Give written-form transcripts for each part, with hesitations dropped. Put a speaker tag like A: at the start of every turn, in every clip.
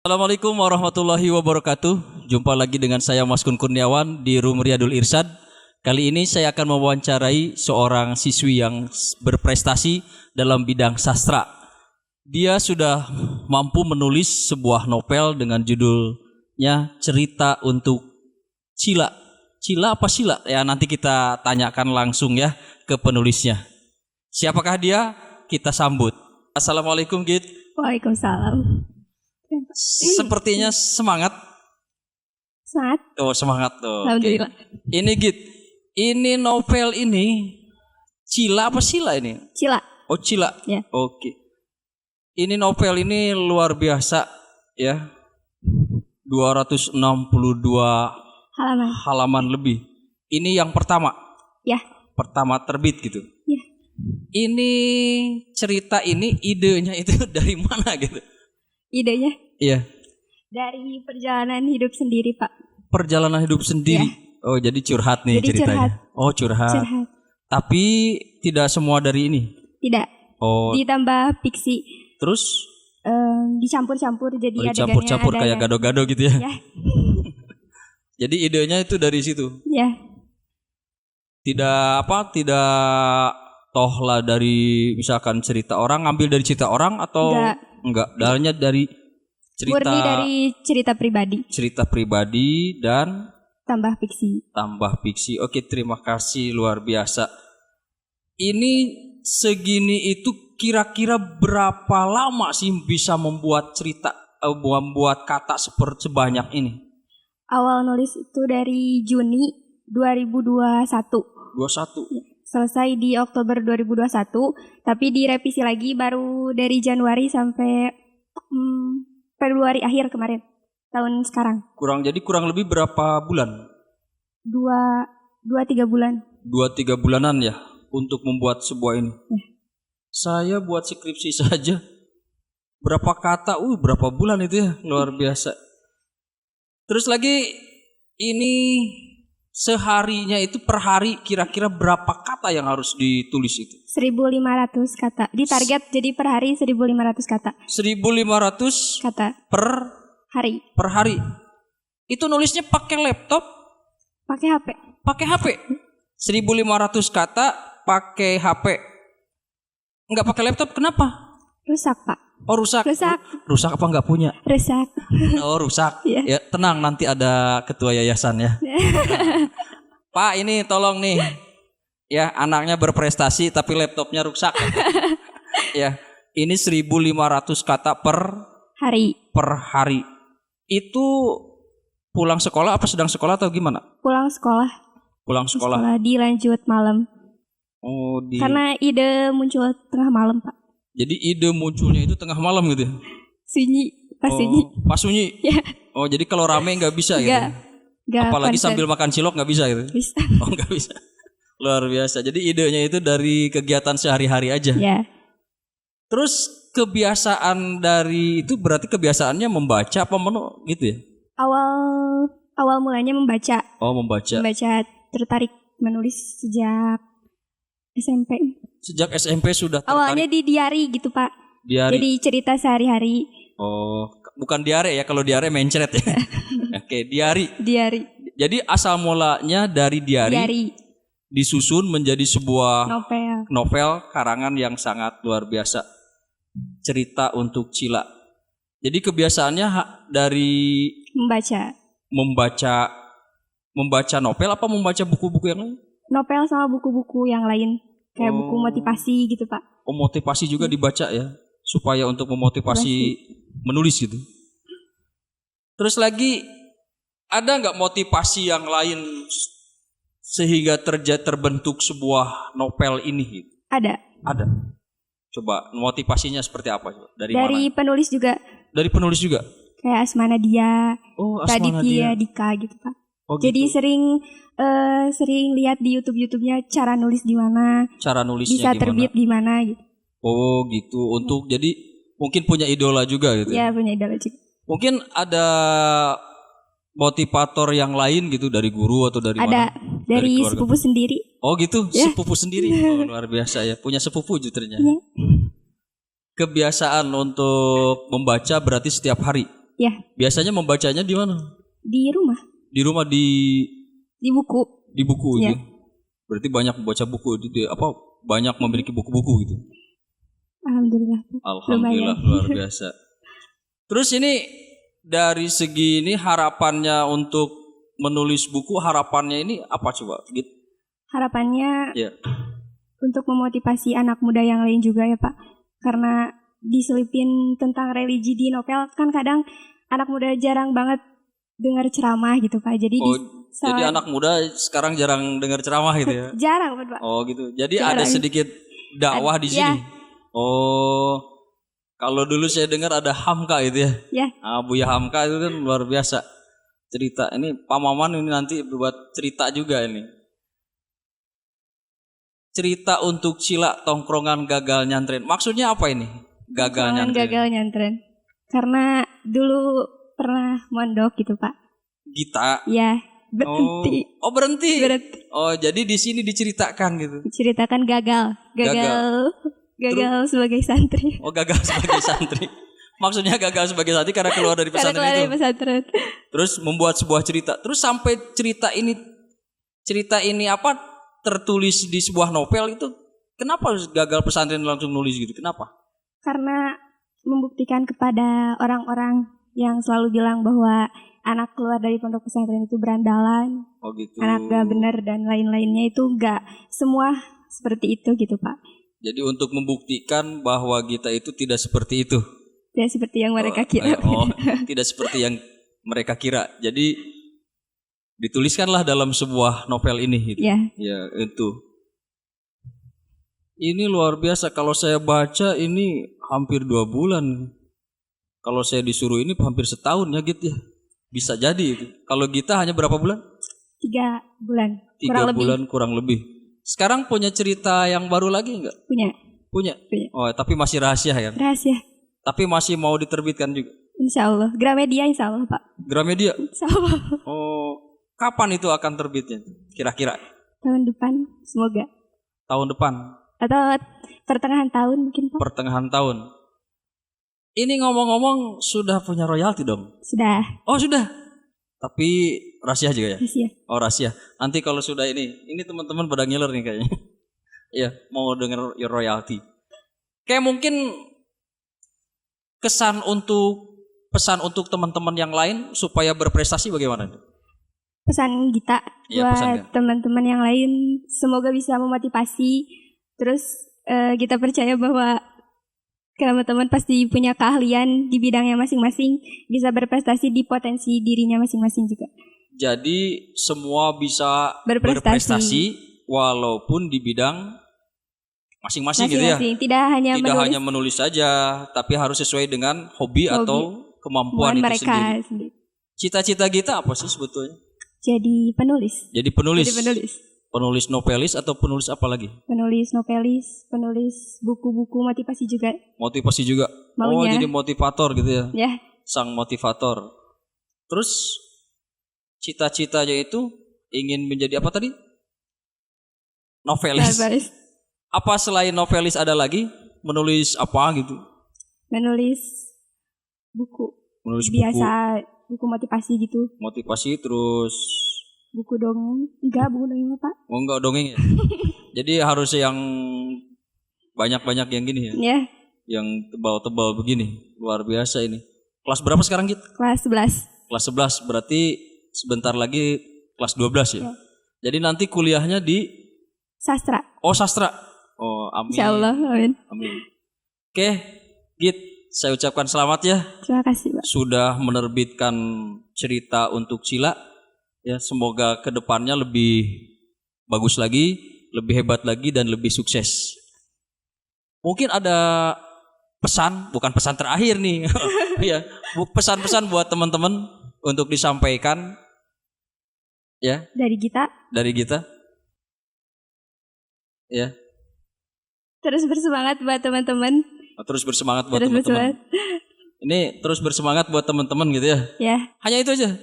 A: Assalamualaikum warahmatullahi wabarakatuh. Jumpa lagi dengan saya Mas Kun Kurniawan di Room Riyadul Irsyad. Kali ini saya akan mewawancarai seorang siswi yang berprestasi dalam bidang sastra. Dia sudah mampu menulis sebuah novel dengan judulnya Cerita untuk Cila. Cila apa Sila? Ya nanti kita tanyakan langsung ya ke penulisnya. Siapakah dia? Kita sambut. Assalamualaikum Git.
B: Waalaikumsalam.
A: Sepertinya semangat.
B: Semangat.
A: Oh semangat tuh.
B: Alhamdulillah.
A: Ini Git, ini novel ini Cila apa Sila ini?
B: Cila.
A: Oh Cila.
B: Ya.
A: Oke. Ini novel ini luar biasa ya. 262 halaman lebih. Ini yang pertama.
B: Ya.
A: Pertama terbit gitu.
B: Ya.
A: Ini cerita ini idenya itu dari mana gitu?
B: Idenya
A: Iya.
B: dari perjalanan hidup sendiri, Pak.
A: Perjalanan hidup sendiri.
B: Ya.
A: Oh, jadi curhat nih
B: Jadi
A: ceritanya.
B: curhat.
A: Oh, curhat.
B: Curhat.
A: Tapi tidak semua dari ini.
B: Tidak.
A: Oh,
B: Ditambah fiksi.
A: terus
B: Dicampur-campur jadi adegannya
A: campur-campur
B: ada
A: kayak
B: yang-
A: gado-gado gitu ya.
B: Ya.
A: Jadi idenya itu dari situ.
B: Ya.
A: Tidak toh lah dari misalkan cerita orang, ngambil dari cerita orang atau enggak? Dalanya dari
B: Murni dari cerita pribadi.
A: cerita pribadi dan
B: Tambah fiksi.
A: tambah fiksi. Oke, terima kasih luar biasa. Ini segini itu kira-kira berapa lama sih bisa membuat cerita, membuat kata seperti sebanyak ini?
B: Awal nulis itu dari Juni 2021.
A: 21.
B: Selesai di Oktober 2021, tapi direvisi lagi baru dari Januari sampai Februari akhir kemarin, tahun sekarang.
A: Kurang lebih berapa bulan?
B: 2-3 bulan.
A: 2-3 bulanan ya untuk membuat sebuah ini. Saya buat skripsi saja berapa kata, berapa bulan itu ya, luar biasa. Terus lagi ini seharinya itu per hari kira-kira berapa kata yang harus ditulis itu?
B: 1.500 kata. Ditarget jadi per hari 1.500 kata.
A: 1.500
B: Kata
A: per
B: hari.
A: hari. Itu nulisnya pakai laptop,
B: Pakai HP.
A: pakai HP. 1.500 kata pakai HP. Enggak pakai laptop kenapa?
B: Rusak, Pak.
A: Oh rusak.
B: Rusak.
A: Rusak apa enggak punya?
B: Rusak.
A: Oh rusak.
B: Iya.
A: Ya tenang, nanti ada ketua yayasan ya. Pak ini tolong nih. Ya anaknya berprestasi tapi laptopnya rusak. Ya ini 1.500 kata per
B: Hari.
A: hari. Itu pulang sekolah apa sedang sekolah atau gimana?
B: Pulang sekolah.
A: Pulang sekolah.
B: Dilanjut malam.
A: Oh
B: Karena ide muncul tengah malam, Pak.
A: Jadi ide munculnya itu tengah malam gitu ya?
B: Sunyi. Pas sunyi.
A: Pas sunyi.
B: Ya.
A: Oh jadi kalau rame nggak bisa gitu?
B: Nggak
A: Apalagi
B: konsen.
A: sambil makan cilok nggak bisa gitu?
B: Bisa.
A: Oh nggak bisa. Luar biasa. Jadi idenya itu dari kegiatan sehari-hari aja.
B: Ya.
A: Terus kebiasaan dari itu berarti kebiasaannya membaca apa gitu ya?
B: Awal mulanya membaca.
A: Oh membaca.
B: Membaca, tertarik menulis sejak SMP.
A: Sejak SMP sudah tertarik.
B: Awalnya di diary gitu, Pak.
A: Diari.
B: Jadi cerita sehari-hari.
A: Oh bukan diare ya, kalau diare mencret ya. Oke diari.
B: Diary.
A: Jadi asal mulanya dari diari.
B: Diary.
A: Disusun menjadi sebuah
B: Novel.
A: karangan yang sangat luar biasa. Cerita untuk Cila. Jadi kebiasaannya dari membaca novel apa membaca buku-buku yang lain?
B: Novel sama buku-buku yang lain. Kayak buku motivasi gitu, Pak.
A: Oh, motivasi juga dibaca ya, supaya untuk memotivasi menulis gitu. Terus lagi ada nggak motivasi yang lain sehingga terbentuk sebuah novel ini?
B: Ada.
A: Ada. Coba motivasinya seperti apa? Dari mana?
B: Penulis juga.
A: Dari penulis juga.
B: Kayak Asmanadia,
A: Oh, Asmanadia.
B: Raditya Dika gitu, Pak.
A: Oh,
B: Jadi
A: gitu.
B: sering lihat di YouTube-nya cara nulis gimana,
A: Cara nulisnya
B: bisa
A: gimana?
B: terbit gimana gitu.
A: Oh, gitu. Untuk jadi mungkin punya idola juga gitu.
B: Ya, punya idola juga.
A: Mungkin ada motivator yang lain gitu dari guru atau dari mana?
B: Ada dari
A: keluarga.
B: sepupu sendiri.
A: Oh gitu,
B: Ya.
A: sepupu sendiri. Oh, luar biasa ya, punya sepupu juternya.
B: Ya.
A: Kebiasaan untuk membaca berarti setiap hari.
B: Ya,
A: Biasanya membacanya di mana?
B: di rumah,
A: Di rumah,
B: di buku.
A: di buku
B: Ya.
A: gitu. Berarti banyak membaca buku gitu, apa banyak memiliki buku-buku gitu.
B: Alhamdulillah.
A: Alhamdulillah, luar biasa. Terus ini dari segi ini harapannya untuk menulis buku, harapannya ini apa coba? Gitu.
B: Harapannya
A: Ya.
B: untuk memotivasi anak muda yang lain juga ya Pak. Karena diselipin tentang religi di novel kan kadang anak muda jarang banget dengar ceramah gitu Pak. Jadi
A: Oh, jadi anak muda sekarang jarang dengar ceramah gitu ya?
B: jarang Pak.
A: Oh gitu. Jadi
B: Jarang.
A: ada sedikit dakwah di sini.
B: Ya.
A: Oh, kalau dulu saya dengar ada Hamka gitu ya.
B: Ya,
A: Buya Hamka itu kan luar biasa cerita. Ini Pak Maman ini nanti buat cerita juga ini. Cerita untuk Cila tongkrongan gagal nyantren. Maksudnya apa ini? Gagal
B: jangan
A: nyantren.
B: gagal nyantren. Karena dulu pernah mondok gitu Pak.
A: Gita.
B: Ya, berhenti.
A: Oh berhenti.
B: Berhenti.
A: Oh jadi di sini diceritakan gitu.
B: Diceritakan gagal sebagai santri.
A: Oh gagal sebagai santri. Maksudnya gagal sebagai santri karena keluar dari
B: Karena
A: pesantren
B: keluar
A: itu.
B: dari pesantren.
A: Terus membuat sebuah cerita. Terus sampai cerita ini apa tertulis di sebuah novel itu. Kenapa gagal pesantren langsung nulis gitu? Kenapa?
B: Karena membuktikan kepada orang-orang yang selalu bilang bahwa anak keluar dari pondok pesantren itu berandalan,
A: Oh gitu.
B: anak gak benar dan lain-lainnya itu gak semua seperti itu gitu Pak.
A: Jadi untuk membuktikan bahwa Gita itu tidak seperti itu.
B: Tidak seperti yang mereka kira.
A: Tidak seperti yang mereka kira. Jadi dituliskanlah dalam sebuah novel ini gitu.
B: Ya,
A: Ya, itu. Ini luar biasa. Kalau saya baca ini hampir 2 bulan. Kalau saya disuruh ini hampir setahun ya gitu ya. Bisa jadi itu. Kalau Gita hanya berapa bulan?
B: 3 bulan.
A: 3
B: Kurang lebih.
A: bulan kurang lebih. Sekarang punya cerita yang baru lagi enggak?
B: Punya.
A: Punya.
B: Punya.
A: Oh, tapi masih rahasia kan?
B: Rahasia.
A: Tapi masih mau diterbitkan juga.
B: Insya Allah. Gramedia insya Allah Pak.
A: Gramedia.
B: Insya Allah.
A: Oh, kapan itu akan terbitnya? Kira-kira
B: Tahun depan semoga.
A: tahun depan,
B: Atau pertengahan tahun mungkin Pak.
A: pertengahan tahun. Ini ngomong-ngomong sudah punya royalti dong?
B: Sudah.
A: Oh sudah. Tapi rahasia juga ya?
B: Rahasia.
A: Oh rahasia. Nanti kalau sudah ini teman-teman pada ngiler nih kayaknya. Iya, mau denger royalti. Kayak mungkin pesan untuk teman-teman yang lain supaya berprestasi bagaimana?
B: Pesan Gita
A: Iya, pesan,
B: buat teman-teman yang lain semoga bisa memotivasi. Terus kita percaya bahwa teman-teman pasti punya keahlian di bidangnya masing-masing, bisa berprestasi di potensi dirinya masing-masing juga.
A: Jadi semua bisa
B: Berprestasi.
A: berprestasi walaupun di bidang masing-masing gitu ya.
B: Masing-masing, tidak hanya
A: Tidak
B: menulis
A: hanya menulis saja, tapi harus sesuai dengan hobi atau kemampuan itu
B: mereka
A: sendiri.
B: sendiri.
A: Cita-cita kita apa sih sebetulnya?
B: Jadi penulis.
A: Jadi penulis.
B: Jadi penulis.
A: Penulis novelis atau penulis apa lagi?
B: Penulis novelis, penulis buku-buku motivasi juga.
A: Motivasi juga. Oh,
B: Maunya.
A: jadi motivator gitu ya.
B: Ya,
A: Sang motivator. Terus cita-citanya itu ingin menjadi apa tadi? Novelis.
B: novelis.
A: Apa selain novelis ada lagi? Menulis apa gitu?
B: Menulis buku.
A: Menulis
B: Biasa buku motivasi gitu.
A: buku motivasi terus
B: Buku dongeng. Enggak, buku dongeng apa?
A: oh enggak dongeng ya. Jadi harus yang banyak-banyak yang gini ya.
B: Ya,
A: Yang tebal-tebal begini. Luar biasa ini. Kelas berapa sekarang Git?
B: kelas 11.
A: Kelas 11 berarti sebentar lagi kelas 12 ya.
B: Ya.
A: Jadi nanti kuliahnya di
B: Sastra.
A: sastra. Oh, amin.
B: Insya Allah, amin.
A: Amin. Oke, Git, saya ucapkan selamat ya
B: Terima kasih, Pak.
A: sudah menerbitkan cerita untuk Cila. Ya, semoga kedepannya lebih bagus lagi, lebih hebat lagi dan lebih sukses. Mungkin ada pesan, bukan pesan terakhir nih. Ya, pesan-pesan buat teman-teman untuk disampaikan ya
B: Dari Gita,
A: dari kita. Ya,
B: terus bersemangat buat teman-teman.
A: terus bersemangat buat
B: Terus
A: teman-teman.
B: bersemangat.
A: Ini terus bersemangat buat teman-teman gitu ya.
B: Ya,
A: Hanya itu aja.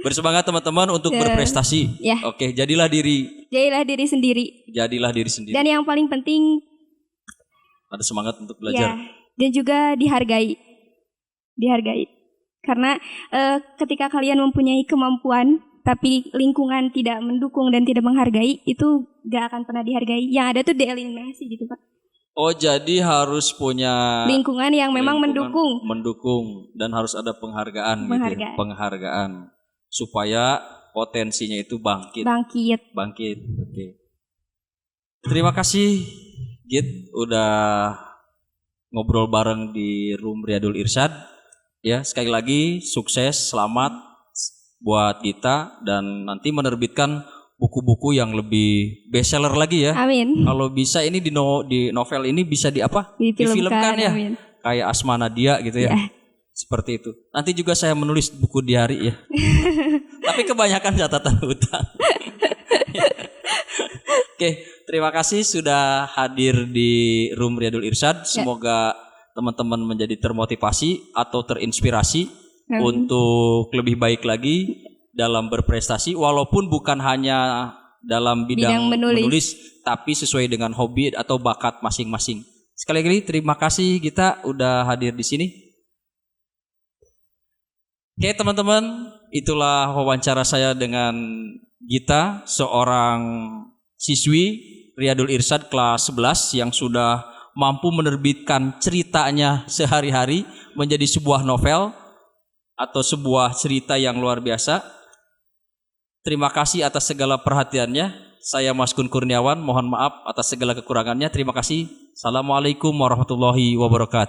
A: Bersemangat teman-teman untuk
B: Ya.
A: berprestasi.
B: Ya.
A: Oke, jadilah diri
B: jadilah diri sendiri.
A: sendiri.
B: Dan yang paling penting,
A: Ada semangat untuk
B: ya,
A: belajar.
B: dan juga dihargai. Dihargai. Karena ketika kalian mempunyai kemampuan tapi lingkungan tidak mendukung dan tidak menghargai, itu gak akan pernah dihargai. Yang ada tuh dieliminasi gitu Pak.
A: Oh, jadi harus punya
B: Lingkungan yang memang
A: lingkungan mendukung dan harus ada penghargaan gitu ya. Penghargaan supaya potensinya itu bangkit. Oke. Terima kasih Git udah ngobrol bareng di Room Riyadul Irsyad. Ya, sekali lagi sukses, selamat buat kita dan nanti menerbitkan buku-buku yang lebih bestseller lagi ya.
B: Amin.
A: Kalau bisa ini di novel ini bisa
B: difilmkan
A: ya.
B: Amin.
A: Kayak Asma Nadia gitu ya. Seperti itu. Nanti juga saya menulis buku diari ya. Tapi kebanyakan catatan hutang. Oke, terima kasih sudah hadir di Room Riyadul Irsyad. Semoga teman-teman menjadi termotivasi atau terinspirasi untuk lebih baik lagi dalam berprestasi, walaupun bukan hanya dalam bidang menulis, tapi sesuai dengan hobi atau bakat masing-masing. Sekali lagi terima kasih Gita udah hadir di sini. Oke teman-teman, itulah wawancara saya dengan Gita, seorang siswi Riyadul Irsyad kelas 11 yang sudah mampu menerbitkan ceritanya sehari-hari menjadi sebuah novel atau sebuah cerita yang luar biasa. Terima kasih atas segala perhatiannya. Saya Maskun Kurniawan, mohon maaf atas segala kekurangannya. Terima kasih. Assalamualaikum warahmatullahi wabarakatuh.